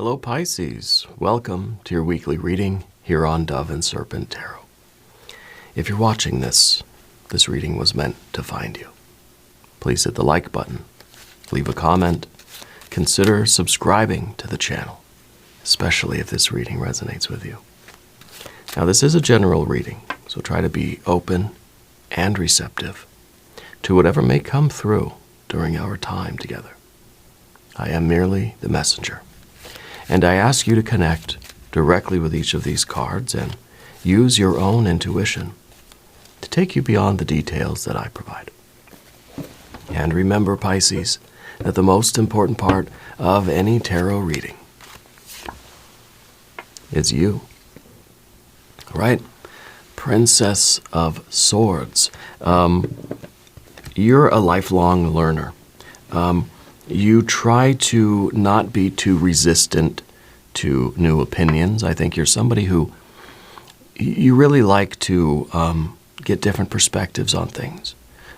Hello Pisces, welcome to your weekly reading here on Dove and Serpent Tarot. If you're watching this reading was meant to find you. Please hit the like button, leave a comment, consider subscribing to the channel, especially if this reading resonates with you. Now this is a general reading, so try to be open and receptive to whatever may come through during our time together. I am merely the messenger. And I ask you to connect directly with each of these cards and use your own intuition to take you beyond the details that I provide. And remember, Pisces, that the most important part of any tarot reading is you. Right? Princess of Swords. You're a lifelong learner. You try to not be too resistant to new opinions. I think you're somebody who, you really like to get different perspectives on things.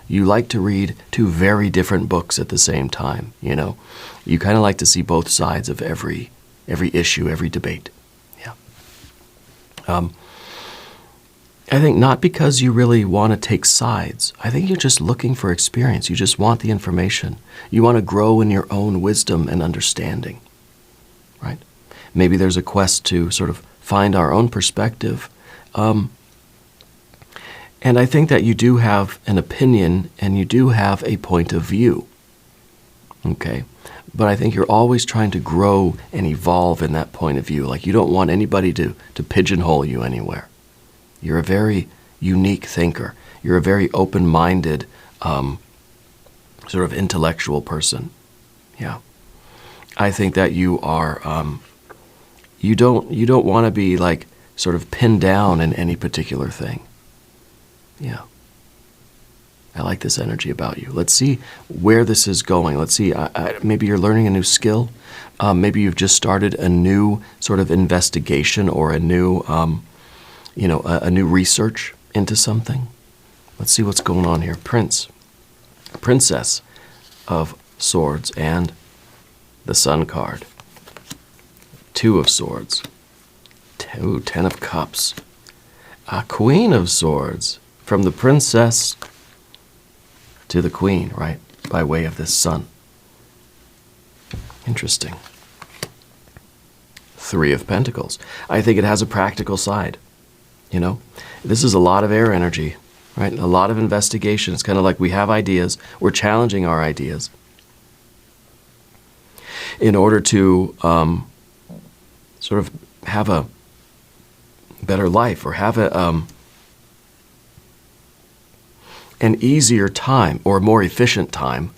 You like to read two very different books at the same time, you know. You kind of like to see both sides of every issue, every debate. Yeah. I think not because you really want to take sides. I think you're just looking for experience. You just want the information. You want to grow in your own wisdom and understanding, right? Maybe there's a quest to sort of find our own perspective. And I think that you do have an opinion and you do have a point of view, okay? But I think you're always trying to grow and evolve in that point of view. Like you don't want anybody to pigeonhole you anywhere. You're a very unique thinker. You're a very open-minded, sort of intellectual person. Yeah. I think that you are, you don't want to be like sort of pinned down in any particular thing. Yeah. I like this energy about you. Let's see where this is going. Let's see, maybe you're learning a new skill. Maybe you've just started a new sort of investigation or a new, a new research into something. Let's see what's going on here. Princess of Swords and the Sun card. Two of Swords. Ten of Cups. Queen of Swords. From the Princess to the Queen, right? By way of this Sun. Interesting. Three of Pentacles. I think it has a practical side. You know, this is a lot of air energy, right? A lot of investigation. It's kind of like we have ideas. We're challenging our ideas in order to sort of have a better life or have an easier time or a more efficient time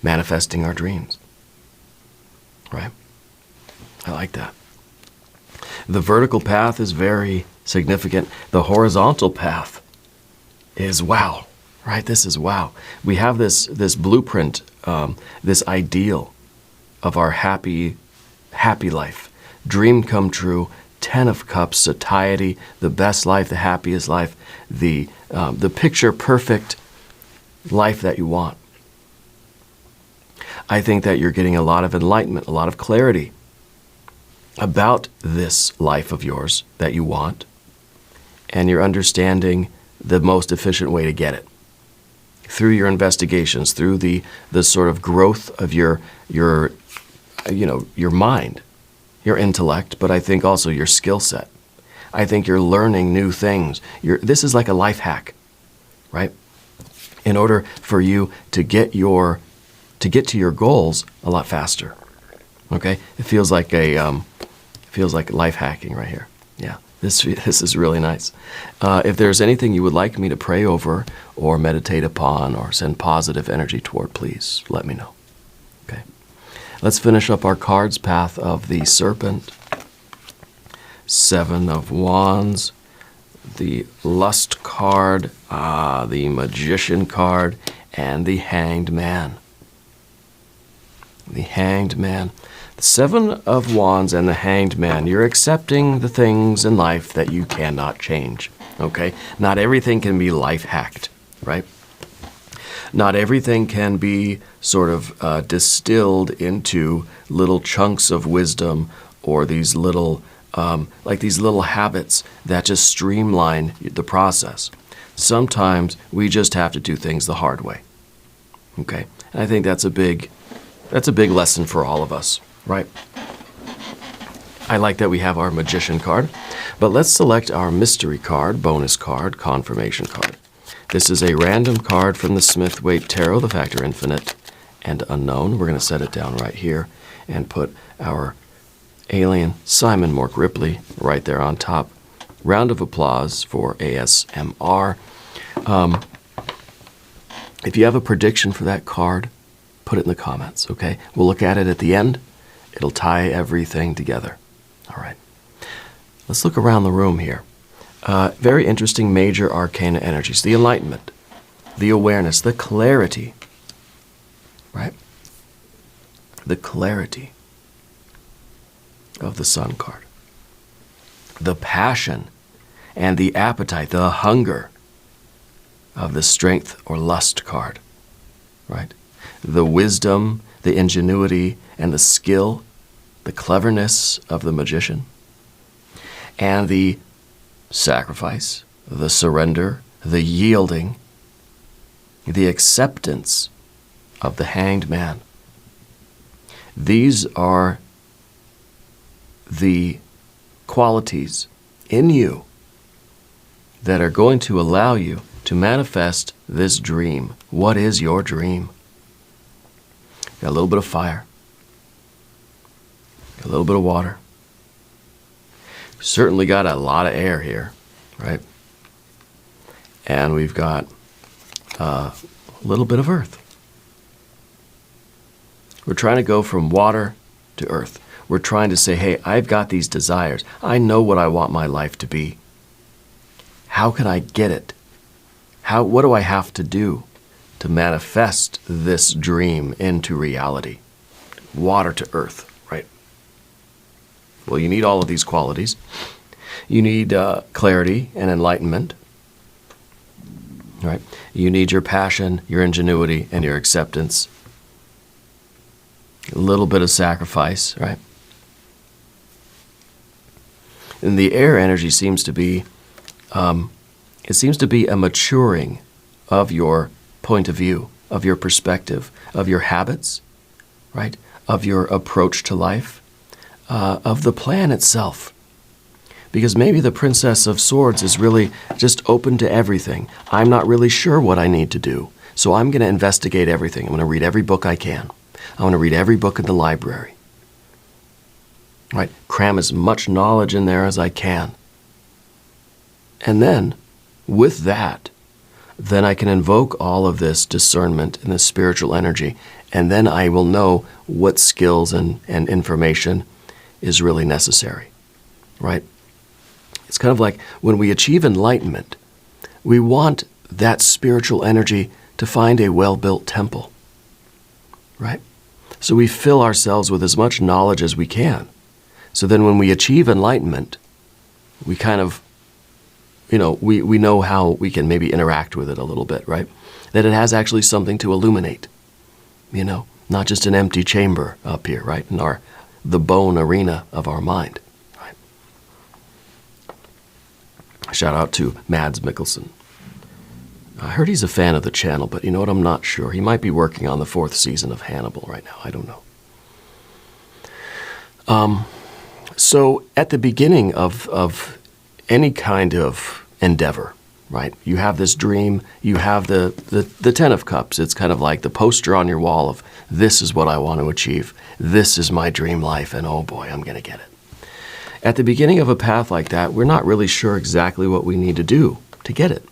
manifesting our dreams, right? I like that. The vertical path is very significant. The horizontal path is wow, right? This is wow. We have this blueprint, this ideal of our happy life. Dream come true, 10 of Cups, satiety, the best life, the happiest life, the picture perfect life that you want. I think that you're getting a lot of enlightenment, a lot of clarity about this life of yours that you want, and you're understanding the most efficient way to get it through your investigations, through the sort of growth of your mind, your intellect, but I think also your skill set. I think you're learning new things. This is like a life hack, right? In order for you to get to your goals a lot faster. Okay, it feels like life hacking right here. Yeah, this is really nice. If there's anything you would like me to pray over or meditate upon or send positive energy toward, please let me know. Okay, let's finish up our cards. Path of the Serpent, Seven of Wands, the Lust card, the Magician card, and the Hanged Man. The Hanged Man. The Seven of Wands and the Hanged Man. You're accepting the things in life that you cannot change, okay? Not everything can be life hacked, right? Not everything can be sort of distilled into little chunks of wisdom or these little, like these little habits that just streamline the process. Sometimes we just have to do things the hard way. Okay? And I think that's a big lesson for all of us, right? I like that we have our magician card, but let's select our mystery card, bonus card, confirmation card. This is a random card from the Smith-Waite Tarot, the factor infinite and unknown. We're going to set it down right here and put our alien Simon Mork Ripley right there on top. Round of applause for ASMR. If you have a prediction for that card, put it in the comments, okay? We'll look at it at the end. It'll tie everything together. All right. Let's look around the room here. Very interesting major arcana energies. The enlightenment, the awareness, the clarity, right? The clarity of the Sun card. The passion and the appetite, the hunger of the strength or lust card, right? The wisdom, the ingenuity, and the skill, the cleverness of the magician, and the sacrifice, the surrender, the yielding, the acceptance of the hanged man. These are the qualities in you that are going to allow you to manifest this dream. What is your dream? Got a little bit of fire, a little bit of water. Certainly got a lot of air here, right? And we've got a little bit of earth. We're trying to go from water to earth. We're trying to say, hey, I've got these desires. I know what I want my life to be. How can I get it? What do I have to do to manifest this dream into reality? Water to earth, right? Well, you need all of these qualities. You need clarity and enlightenment, right? You need your passion, your ingenuity, and your acceptance. A little bit of sacrifice, right? And the air energy seems to be, it seems to be a maturing of your point of view, of your perspective, of your habits, right? Of your approach to life, of the plan itself. Because maybe the Princess of Swords is really just open to everything. I'm not really sure what I need to do, so I'm going to investigate everything. I'm going to read every book I can. I want to read every book in the library. Right? Cram as much knowledge in there as I can. And then, with that, then I can invoke all of this discernment and this spiritual energy, and then I will know what skills and information is really necessary. Right? It's kind of like when we achieve enlightenment, we want that spiritual energy to find a well-built temple. Right? So we fill ourselves with as much knowledge as we can. So then when we achieve enlightenment, we kind of, we know how we can maybe interact with it a little bit, right? That it has actually something to illuminate, not just an empty chamber up here, right? In the bone arena of our mind, right? Shout out to Mads Mikkelsen. I heard he's a fan of the channel, but you know what? I'm not sure. He might be working on the 4th season of Hannibal right now. I don't know. So at the beginning of any kind of endeavor, right? You have this dream. You have the 10 of Cups. It's kind of like the poster on your wall of this is what I want to achieve. This is my dream life, and oh boy, I'm going to get it. At the beginning of a path like that, we're not really sure exactly what we need to do to get it.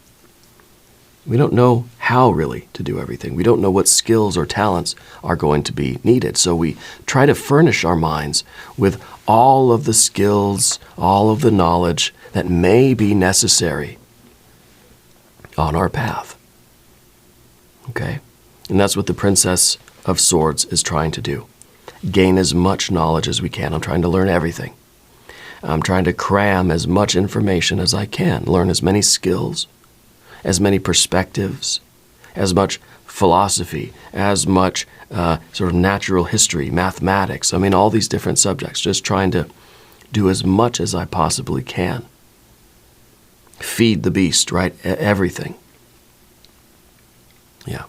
We don't know how really to do everything. We don't know what skills or talents are going to be needed. So we try to furnish our minds with all of the skills, all of the knowledge that may be necessary on our path. Okay? And that's what the Princess of Swords is trying to do. Gain as much knowledge as we can. I'm trying to learn everything. I'm trying to cram as much information as I can, learn as many skills, as many perspectives, as much philosophy, as much sort of natural history, mathematics. I mean, all these different subjects, just trying to do as much as I possibly can. Feed the beast, right? Everything. Yeah.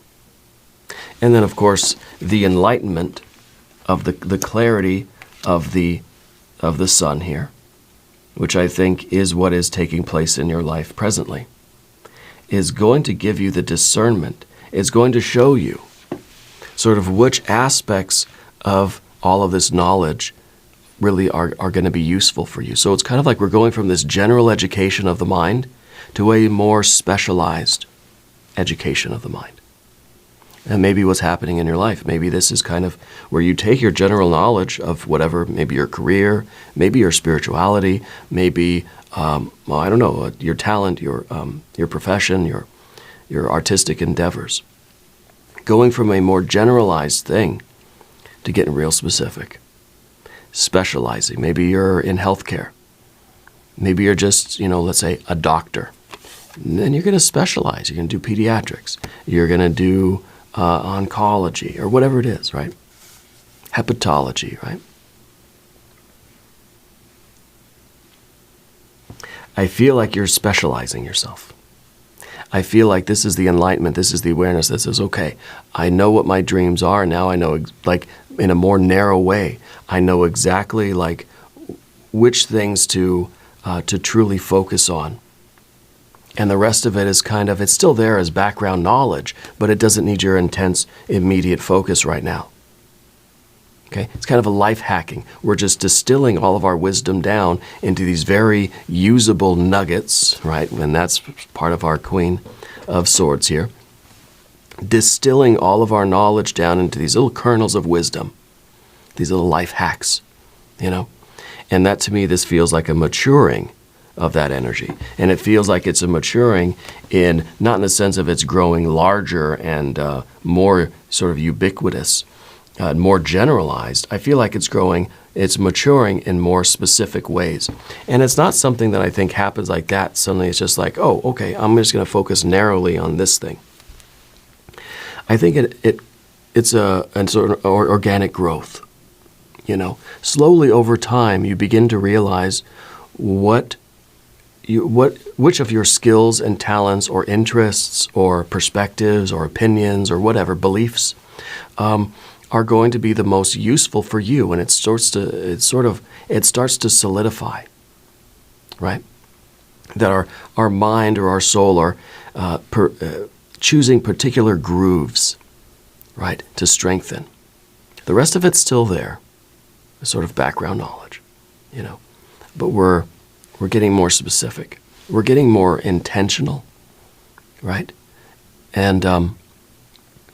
And then, of course, the enlightenment of the clarity of the sun here, which I think is what is taking place in your life presently, is going to give you the discernment. It's going to show you sort of which aspects of all of this knowledge really are going to be useful for you. So it's kind of like we're going from this general education of the mind to a more specialized education of the mind. And maybe what's happening in your life, maybe this is kind of where you take your general knowledge of whatever, maybe your career, maybe your spirituality, maybe, well, I don't know, your talent, your profession, your artistic endeavors. Going from a more generalized thing to getting real specific. Specializing. Maybe you're in healthcare. Maybe you're just, let's say a doctor. And then you're going to specialize. You're going to do pediatrics. You're going to do oncology or whatever it is, right? Hepatology, right? I feel like you're specializing yourself. I feel like this is the enlightenment, this is the awareness that says, okay, I know what my dreams are. Now I know, like, in a more narrow way, I know exactly, like, which things to truly focus on. And the rest of it is kind of, it's still there as background knowledge, but it doesn't need your intense, immediate focus right now. Okay? It's kind of a life hacking. We're just distilling all of our wisdom down into these very usable nuggets, right? And that's part of our Queen of Swords here. Distilling all of our knowledge down into these little kernels of wisdom, these little life hacks, And that, to me, this feels like a maturing of that energy. And it feels like it's a maturing in, not in the sense of it's growing larger and more sort of ubiquitous, more generalized. I feel like it's maturing in more specific ways. And it's not something that I think happens like that. Suddenly it's just like, oh, okay, I'm just going to focus narrowly on this thing. I think it's a sort of organic growth. Slowly over time, you begin to realize which of your skills and talents or interests or perspectives or opinions or whatever, beliefs, are going to be the most useful for you, and it starts to solidify, right? That our mind or our soul are choosing particular grooves, right, to strengthen. The rest of it's still there, sort of background knowledge, But we're getting more specific. We're getting more intentional, right? And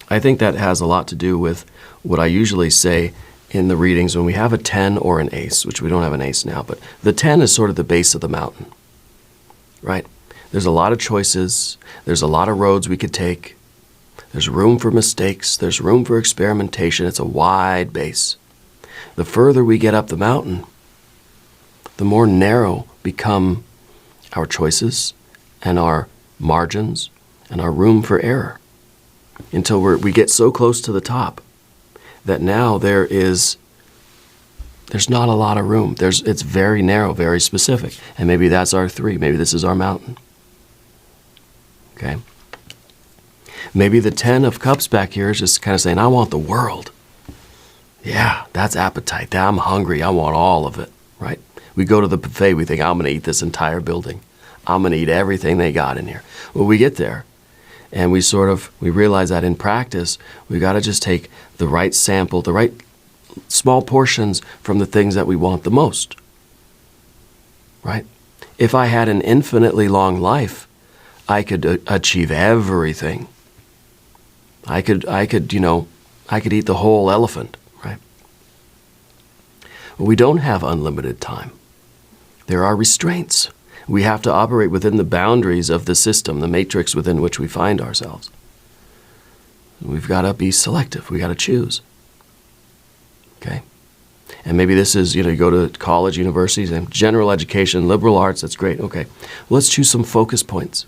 I think that has a lot to do with what I usually say in the readings when we have a 10 or an ace, which we don't have an ace now, but the 10 is sort of the base of the mountain, right? There's a lot of choices. There's a lot of roads we could take. There's room for mistakes. There's room for experimentation. It's a wide base. The further we get up the mountain, the more narrow become our choices and our margins and our room for error, until we get so close to the top that now there's not a lot of room. It's very narrow, very specific. And maybe that's our 3. Maybe this is our mountain. Okay? Maybe the 10 of Cups back here is just kind of saying, I want the world. Yeah, that's appetite. I'm hungry. I want all of it, right? We go to the buffet, we think, I'm going to eat this entire building. I'm going to eat everything they got in here. Well, we get there, and we realize that in practice, we got to just take the right sample, the right small portions from the things that we want the most, right? If I had an infinitely long life, I could achieve everything. I could eat the whole elephant, right? But we don't have unlimited time. There are restraints. We have to operate within the boundaries of the system, the matrix within which we find ourselves. We've got to be selective. We've got to choose. Okay? And maybe this is, you go to college, universities, and general education, liberal arts, that's great. Okay. Well, let's choose some focus points.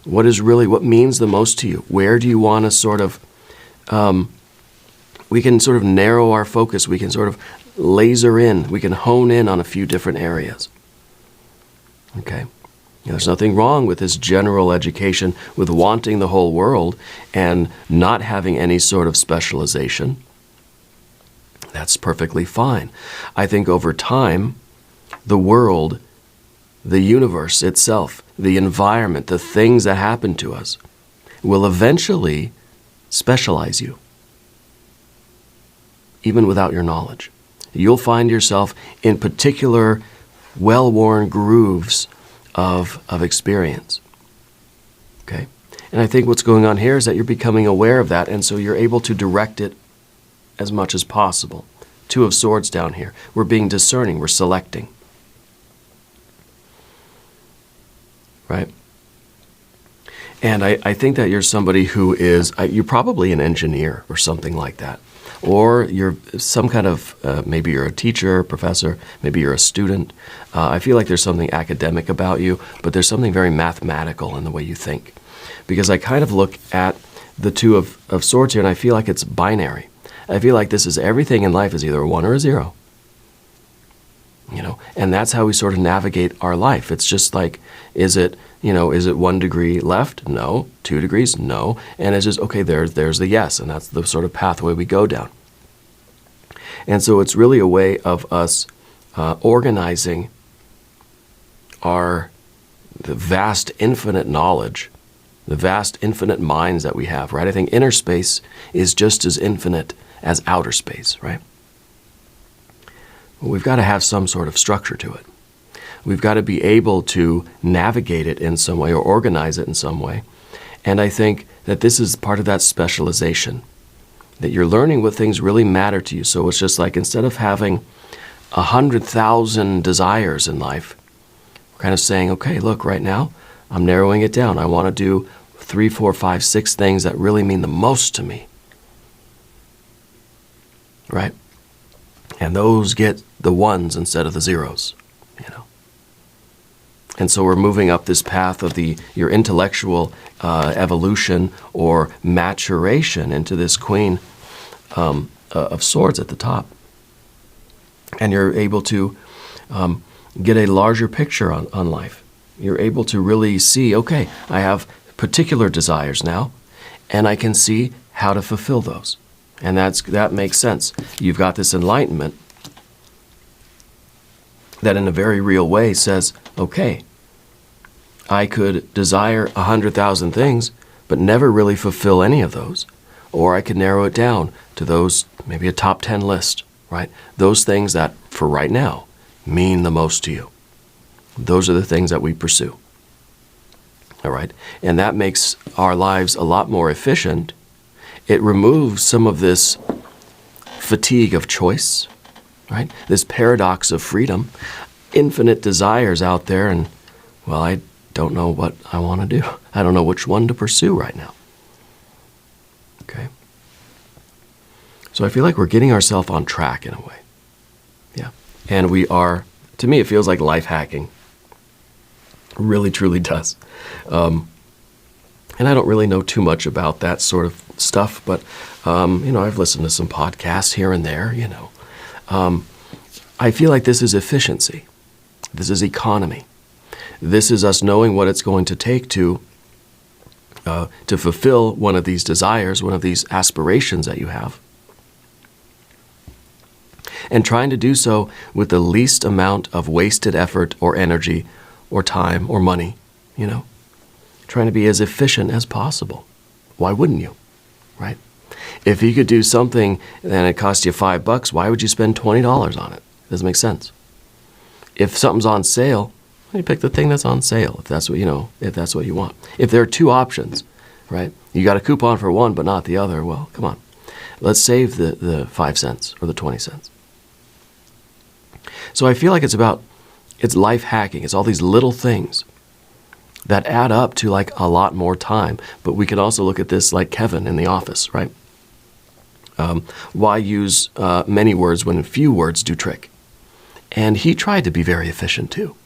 What means the most to you? Where do you want to sort of, we can sort of narrow our focus. We can sort of laser in. We can hone in on a few different areas. Okay? There's nothing wrong with this general education, with wanting the whole world and not having any sort of specialization. That's perfectly fine. I think over time, the world, the universe itself, the environment, the things that happen to us will eventually specialize you, even without your knowledge. You'll find yourself in particular well-worn grooves of experience. Okay? And I think what's going on here is that you're becoming aware of that, and so you're able to direct it as much as possible. Two of Swords down here. We're being discerning. We're selecting. Right? And I think that you're somebody who is, you're probably an engineer or something like that. Or you're some kind of, maybe you're a teacher, professor, maybe you're a student. I feel like there's something academic about you, but there's something very mathematical in the way you think. Because I kind of look at the Two of Swords here and I feel like it's binary. I feel like this is everything in life is either a 1 or a 0. You know, and that's how we sort of navigate our life. It's just like, is it 1 degree left? No. 2 degrees? No. And it's just, okay, there's the yes, and that's the sort of pathway we go down. And so it's really a way of us organizing the vast infinite knowledge, the vast infinite minds that we have, right? I think inner space is just as infinite as outer space, right? We've got to have some sort of structure to it. We've got to be able to navigate it in some way or organize it in some way. And I think that this is part of that specialization, that you're learning what things really matter to you. So it's just like instead of having 100,000 desires in life, we're kind of saying, okay, look, right now, I'm narrowing it down. I want to do 3, 4, 5, 6 things that really mean the most to me. Right? And those get the 1s instead of the 0s, you know. And so we're moving up this path of your intellectual evolution or maturation into this Queen of Swords at the top. And you're able to get a larger picture on life. You're able to really see, okay, I have particular desires now, and I can see how to fulfill those. And that makes sense. You've got this enlightenment that in a very real way says, okay, I could desire 100,000 things, but never really fulfill any of those. Or I could narrow it down to those, maybe a top 10 list, right? Those things that, for right now, mean the most to you. Those are the things that we pursue. All right? And that makes our lives a lot more efficient. It removes some of this fatigue of choice, right? This paradox of freedom, infinite desires out there, and, well, I don't know what I want to do. I don't know which one to pursue right now. Okay? So I feel like we're getting ourselves on track in a way. Yeah. And we are, to me, it feels like life hacking. Really, truly does. And I don't really know too much about that sort of stuff, but, I've listened to some podcasts here and there, I feel like this is efficiency. This is economy. This is us knowing what it's going to take to fulfill one of these desires, one of these aspirations that you have. And trying to do so with the least amount of wasted effort or energy or time or money, Trying to be as efficient as possible. Why wouldn't you, right? If you could do something and it cost you $5, why would you spend $20 on it? It doesn't make sense. If something's on sale, you pick the thing that's on sale, if that's what if that's what you want. If there are two options, right? You got a coupon for one but not the other, well, come on. Let's save the 5 cents or the 20 cents. So I feel like it's life hacking. It's all these little things that add up to like a lot more time. But we can also look at this like Kevin in The Office, right? Why use many words when few words do trick? And he tried to be very efficient too.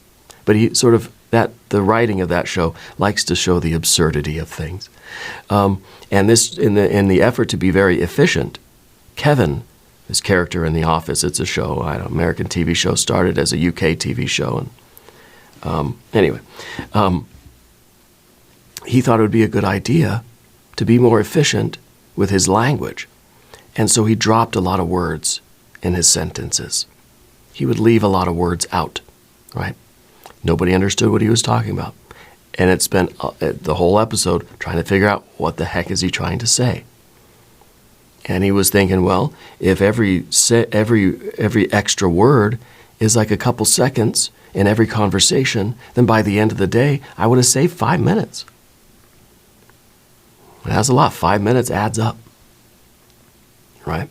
But he sort of the writing of that show likes to show the absurdity of things. And this, in the effort to be very efficient, Kevin, his character in The Office, it's a show, American TV show, started as a UK TV show. And he thought it would be a good idea to be more efficient with his language. And so he dropped a lot of words in his sentences. He would leave a lot of words out, right? Nobody understood what he was talking about. And it spent the whole episode trying to figure out what the heck is he trying to say. And he was thinking, well, if every extra word is like a couple seconds in every conversation, then by the end of the day, I would have saved 5 minutes. That's a lot. 5 minutes adds up, right?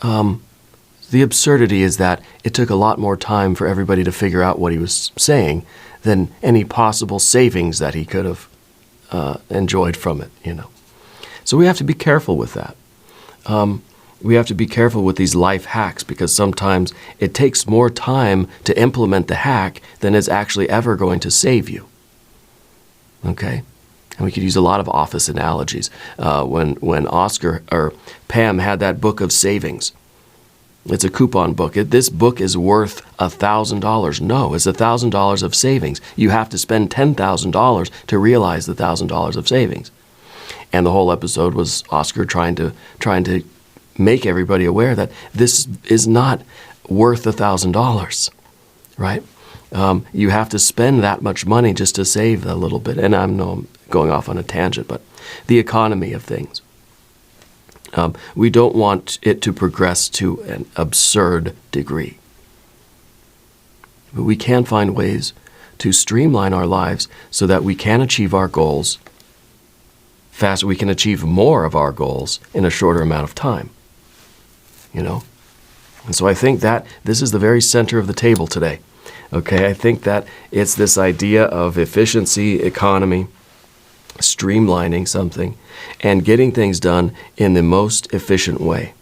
The absurdity is that it took a lot more time for everybody to figure out what he was saying than any possible savings that he could have enjoyed from it, So we have to be careful with that. We have to be careful with these life hacks, because sometimes it takes more time to implement the hack than is actually ever going to save you. Okay? And we could use a lot of office analogies. When Oscar or Pam had that book of savings, it's a coupon book. This book is worth $1,000. No, it's $1,000 of savings. You have to spend $10,000 to realize the $1,000 of savings. And the whole episode was Oscar trying to make everybody aware that this is not worth $1,000, right? You have to spend that much money just to save a little bit. And I'm going off on a tangent, but the economy of things. We don't want it to progress to an absurd degree. But we can find ways to streamline our lives so that we can achieve our goals faster. We can achieve more of our goals in a shorter amount of time. And so I think that this is the very center of the table today. Okay, I think that it's this idea of efficiency, economy, streamlining something, and getting things done in the most efficient way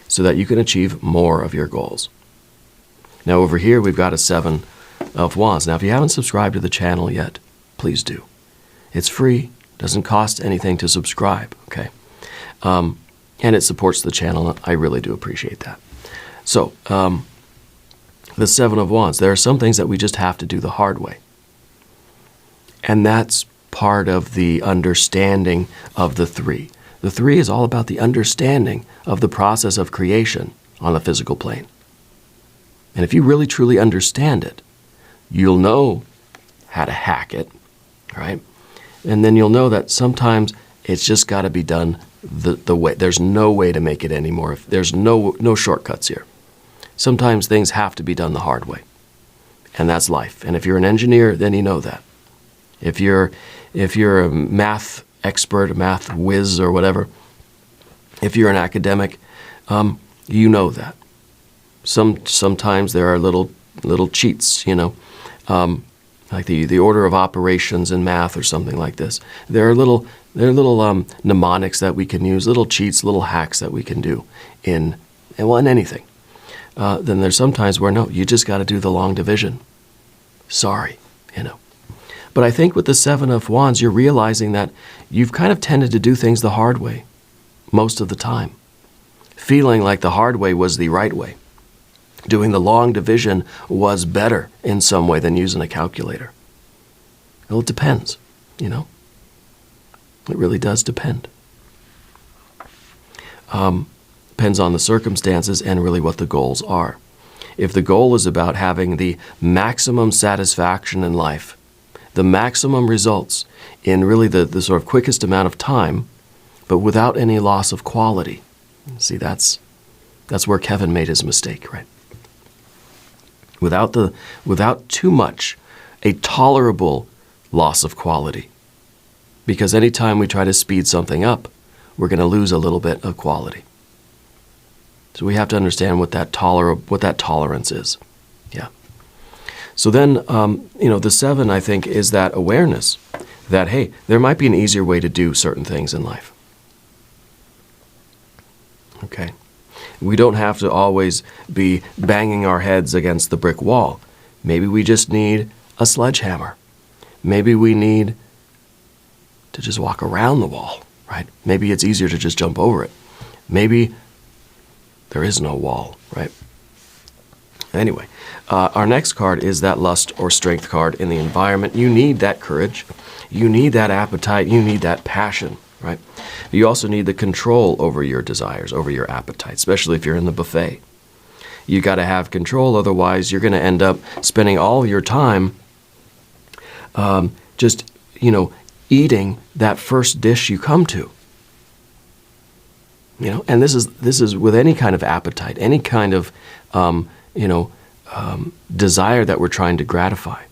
so that you can achieve more of your goals. Now over here we've got a 7 of Wands. Now if you haven't subscribed to the channel yet, please do. It's free, doesn't cost anything to subscribe, okay? And it supports the channel, and I really do appreciate that. So, the 7 of Wands, there are some things that we just have to do the hard way. And that's part of the understanding of the 3. The 3 is all about the understanding of the process of creation on the physical plane. And if you really truly understand it, you'll know how to hack it, right? And then you'll know that sometimes it's just got to be done the way. There's no way to make it anymore. There's no shortcuts here. Sometimes things have to be done the hard way. And that's life. And if you're an engineer, then you know that. If you're a math expert, a math whiz or whatever, if you're an academic, you know that. Sometimes there are little cheats, like the order of operations in math or something like this. There are little mnemonics that we can use, little cheats, little hacks that we can do in anything. Then there's sometimes where, no, you just got to do the long division. Sorry, But I think with the 7 of Wands, you're realizing that you've kind of tended to do things the hard way most of the time, feeling like the hard way was the right way. Doing the long division was better in some way than using a calculator. Well, it depends, It really does depend. Depends on the circumstances and really what the goals are. If the goal is about having the maximum satisfaction in life, the maximum results in really the sort of quickest amount of time, but without any loss of quality. See, that's where Kevin made his mistake, right? Without too much, a tolerable loss of quality. Because anytime we try to speed something up, we're going to lose a little bit of quality. So we have to understand what that tolerance is. Yeah. So then, the 7, I think, is that awareness that, hey, there might be an easier way to do certain things in life. Okay. We don't have to always be banging our heads against the brick wall. Maybe we just need a sledgehammer. Maybe we need to just walk around the wall, right? Maybe it's easier to just jump over it. Maybe there is no wall, right? Anyway, our next card is that lust or strength card in the environment. You need that courage. You need that appetite. You need that passion, right? You also need the control over your desires, over your appetite, especially if you're in the buffet. You got to have control, otherwise you're going to end up spending all your time just, eating that first dish you come to. And this is with any kind of appetite, any kind of, desire that we're trying to gratify.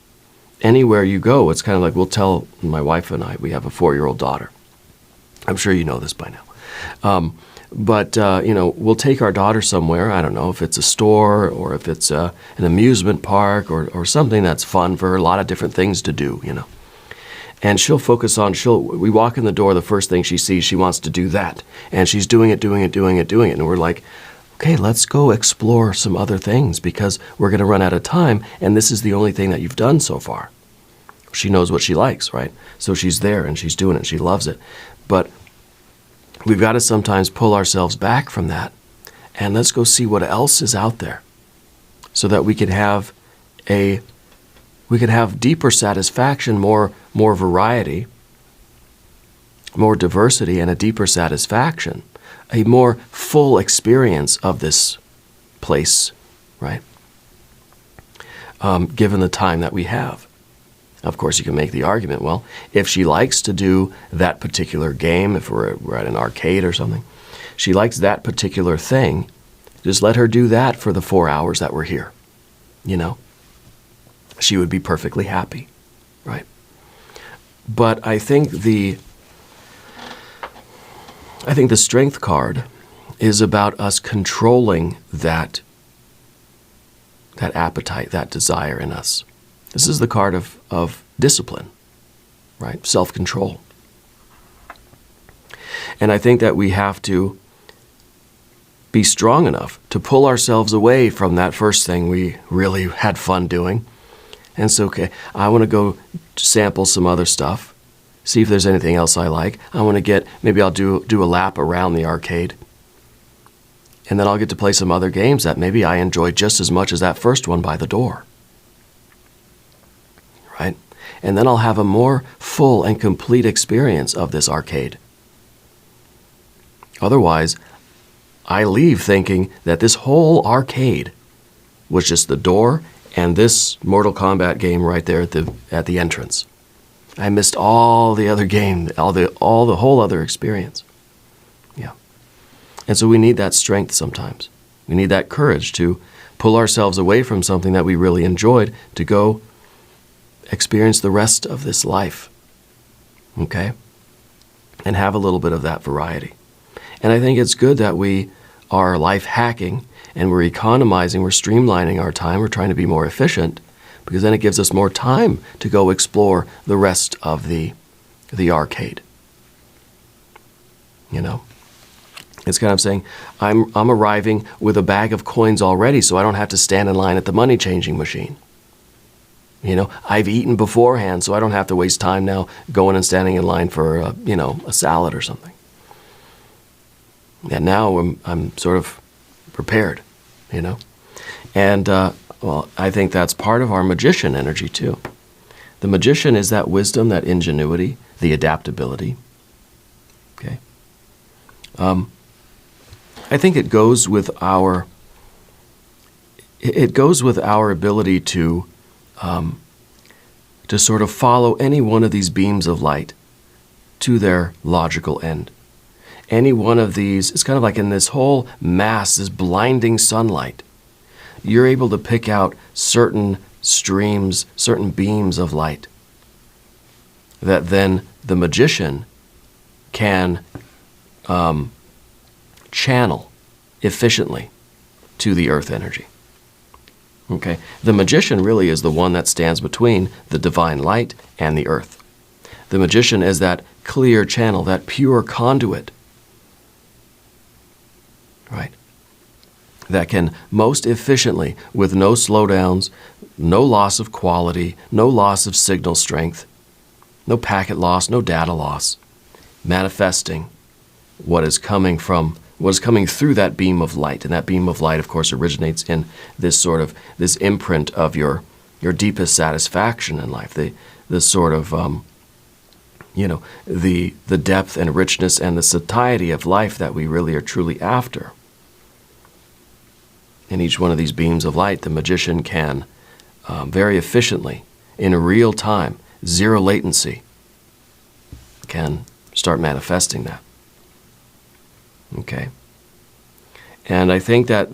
Anywhere you go, it's kind of like, we'll tell my wife and I, we have a 4-year-old daughter. I'm sure you know this by now. But we'll take our daughter somewhere. I don't know if it's a store or if it's an amusement park or something that's fun for her, a lot of different things to do, And she'll focus on, we walk in the door, the first thing she sees, she wants to do that. And she's doing it. And we're like, okay, let's go explore some other things because we're going to run out of time. And this is the only thing that you've done so far. She knows what she likes, right? So she's there and she's doing it. She loves it. But we've got to sometimes pull ourselves back from that and let's go see what else is out there so that we could have deeper satisfaction, more variety, more diversity, and a deeper satisfaction, a more full experience of this place, right? Given the time that we have. Of course, you can make the argument, well, if she likes to do that particular game, if we're at an arcade or something, she likes that particular thing, just let her do that for the 4 hours that we're here, She would be perfectly happy, right? But I think the strength card is about us controlling that appetite, that desire in us. This is the card of discipline, right? Self-control. And I think that we have to be strong enough to pull ourselves away from that first thing we really had fun doing. And it's okay, I want to go sample some other stuff, see if there's anything else I like. I want to maybe I'll do a lap around the arcade. And then I'll get to play some other games that maybe I enjoy just as much as that first one by the door. Right? And then I'll have a more full and complete experience of this arcade. Otherwise, I leave thinking that this whole arcade was just the door and this Mortal Kombat game right there at the entrance. I missed all the other game, all the whole other experience. Yeah. And so we need that strength sometimes. We need that courage to pull ourselves away from something that we really enjoyed to go experience the rest of this life. Okay? And have a little bit of that variety. And I think it's good that we are life hacking and we're economizing, we're streamlining our time, we're trying to be more efficient, because then it gives us more time to go explore the rest of the arcade. It's kind of saying, I'm arriving with a bag of coins already, so I don't have to stand in line at the money changing machine. I've eaten beforehand, so I don't have to waste time now going and standing in line for a salad or something. And now I'm sort of prepared, And I think that's part of our magician energy too. The magician is that wisdom, that ingenuity, the adaptability. Okay. I think it goes with our ability to sort of follow any one of these beams of light to their logical end. Any one of these, it's kind of like in this whole mass, this blinding sunlight, you're able to pick out certain streams, certain beams of light that then the magician can channel efficiently to the earth energy. Okay? The magician really is the one that stands between the divine light and the earth. The magician is that clear channel, that pure conduit. Right? that can most efficiently, with no slowdowns, no loss of quality, no loss of signal strength, no packet loss, no data loss, manifesting what is coming through that beam of light. And that beam of light, of course, originates in this imprint of your deepest satisfaction in life, the sort of the depth and richness and the satiety of life that we really are truly after. In each one of these beams of light, the magician can very efficiently, in real time, zero latency, can start manifesting that. Okay? And I think that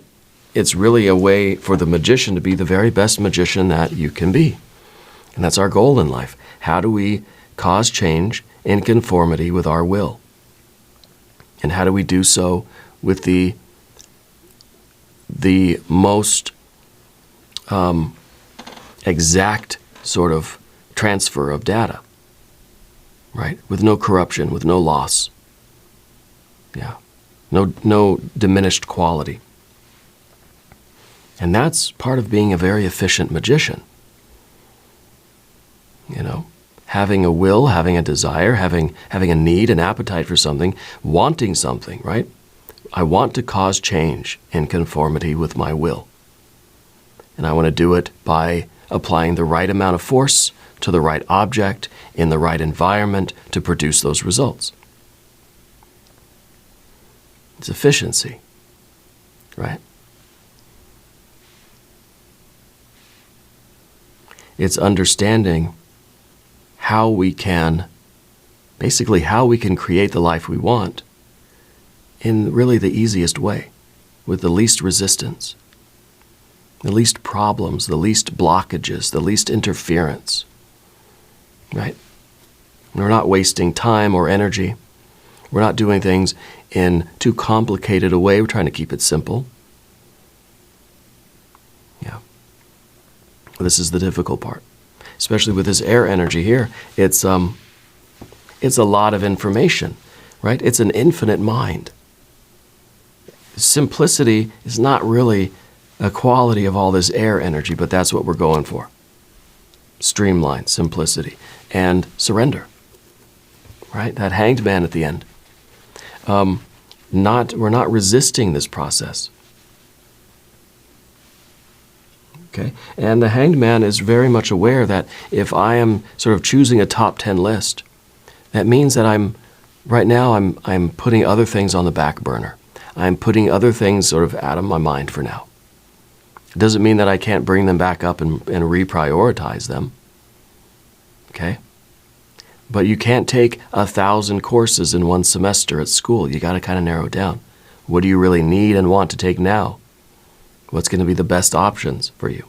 it's really a way for the magician to be the very best magician that you can be. And that's our goal in life. How do we cause change in conformity with our will? And how do we do so with the most exact sort of transfer of data, right? With no corruption, with no loss. Yeah. No diminished quality. And that's part of being a very efficient magician. Having a will, having a desire, having a need, an appetite for something, wanting something, right? I want to cause change in conformity with my will. And I want to do it by applying the right amount of force to the right object in the right environment to produce those results. It's efficiency, right? It's understanding how we can create the life we want in really the easiest way, with the least resistance, the least problems, the least blockages, the least interference, right? We're not wasting time or energy. We're not doing things in too complicated a way. We're trying to keep it simple. Yeah. This is the difficult part. Especially with this air energy here, it's a lot of information, right? It's an infinite mind. Simplicity is not really a quality of all this air energy, but that's what we're going for. Streamline, simplicity, and surrender, right? That hanged man at the end. We're not resisting this process. Okay? And the hanged man is very much aware that if I am sort of choosing a top 10 list, that means that I'm putting other things on the back burner. I'm putting other things sort of out of my mind for now. It doesn't mean that I can't bring them back up and reprioritize them. Okay? But you can't take 1,000 courses in one semester at school. You got to kind of narrow it down. What do you really need and want to take now? What's going to be the best options for you?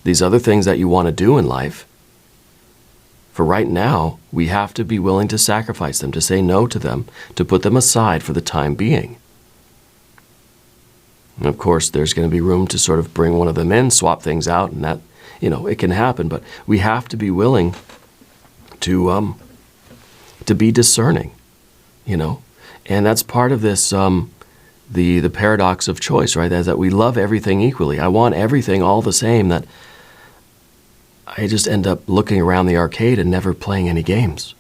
These other things that you want to do in life, for right now, we have to be willing to sacrifice them, to say no to them, to put them aside for the time being. And of course, there's going to be room to sort of bring one of them in, swap things out, and that, it can happen. But we have to be willing to be discerning, and that's part of this, the paradox of choice, right? Is that we love everything equally. I want everything all the same, that I just end up looking around the arcade and never playing any games,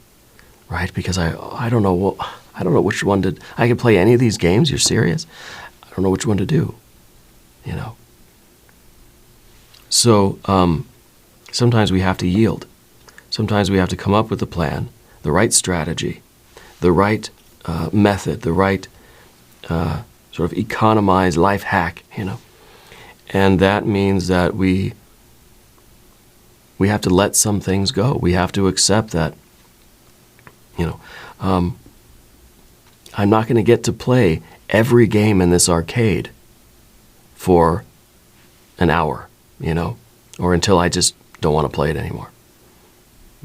right? Because I don't know which one to. I can play any of these games. You're serious? I don't know which one to do, So sometimes we have to yield. Sometimes we have to come up with a plan, the right strategy, the right method, the right sort of economize life hack, And that means that we have to let some things go. We have to accept that, I'm not going to get to play every game in this arcade for an hour, or until I just don't want to play it anymore.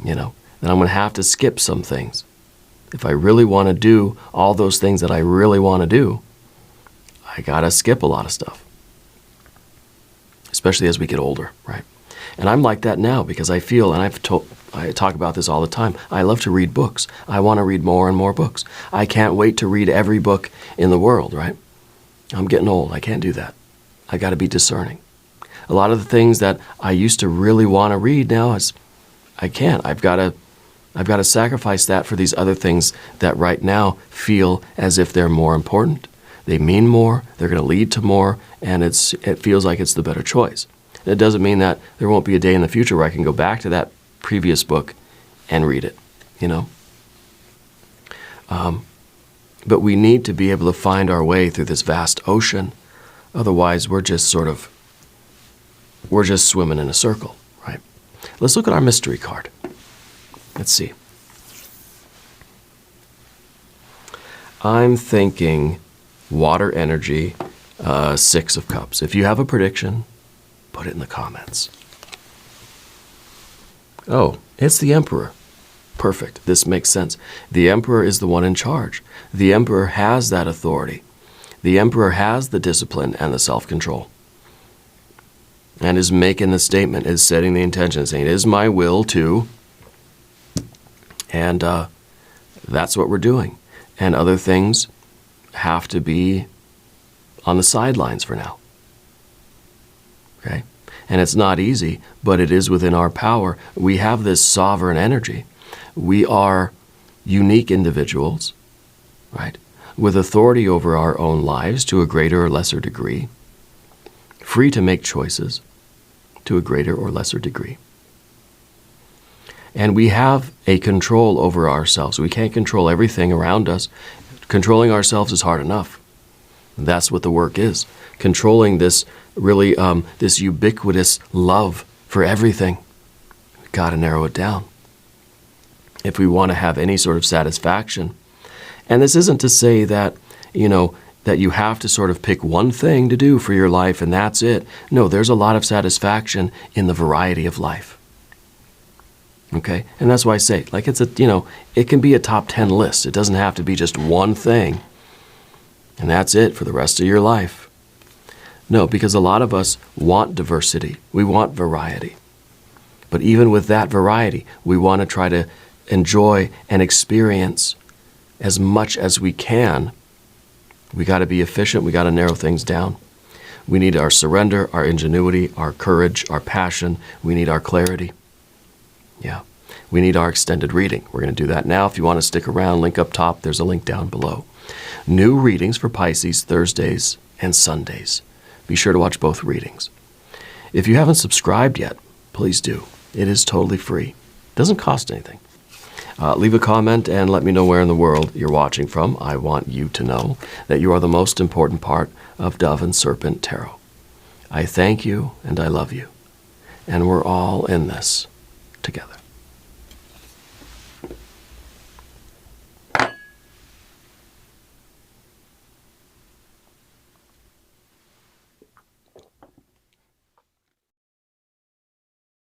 Then I'm going to have to skip some things. If I really want to do all those things that I really want to do, I got to skip a lot of stuff, especially as we get older, right? And I'm like that now because I feel, and I talk about this all the time, I love to read books. I want to read more and more books. I can't wait to read every book in the world, right? I'm getting old. I can't do that. I got to be discerning. A lot of the things that I used to really want to read now, I can't. I've got to sacrifice that for these other things that right now feel as if they're more important. They mean more, they're going to lead to more, and it feels like it's the better choice. It doesn't mean that there won't be a day in the future where I can go back to that previous book and read it, you know. But we need to be able to find our way through this vast ocean. Otherwise, we're just swimming in a circle, right? Let's look at our mystery card. Let's see. I'm thinking water energy, 6 of Cups. If you have a prediction, put it in the comments. Oh, it's the Emperor. Perfect. This makes sense. The Emperor is the one in charge. The Emperor has that authority. The Emperor has the discipline and the self-control. And is making the statement, is setting the intention, saying, it is my will to, and that's what we're doing. And other things have to be on the sidelines for now. Okay? And it's not easy, but it is within our power. We have this sovereign energy. We are unique individuals, right? With authority over our own lives to a greater or lesser degree, free to make choices to a greater or lesser degree. And we have a control over ourselves. We can't control everything around us. Controlling ourselves is hard enough. That's what the work is. Controlling this really, this ubiquitous love for everything. We've got to narrow it down if we want to have any sort of satisfaction. And this isn't to say that, you know, that you have to sort of pick one thing to do for your life and that's it. No, there's a lot of satisfaction in the variety of life. Okay? And that's why I say, like, it's a, you know, it can be a top 10 list. It doesn't have to be just one thing and that's it for the rest of your life. No, because a lot of us want diversity. We want variety. But even with that variety, we want to try to enjoy and experience as much as we can. We got to be efficient. We got to narrow things down. We need our surrender, our ingenuity, our courage, our passion. We need our clarity. Yeah. We need our extended reading. We're going to do that now. If you want to stick around, link up top. There's a link down below. New readings for Pisces Thursdays and Sundays. Be sure to watch both readings. If you haven't subscribed yet, please do. It is totally free. It doesn't cost anything. Leave a comment and let me know where in the world you're watching from. I want you to know that you are the most important part of Dove and Serpent Tarot. I thank you and I love you. And we're all in this together.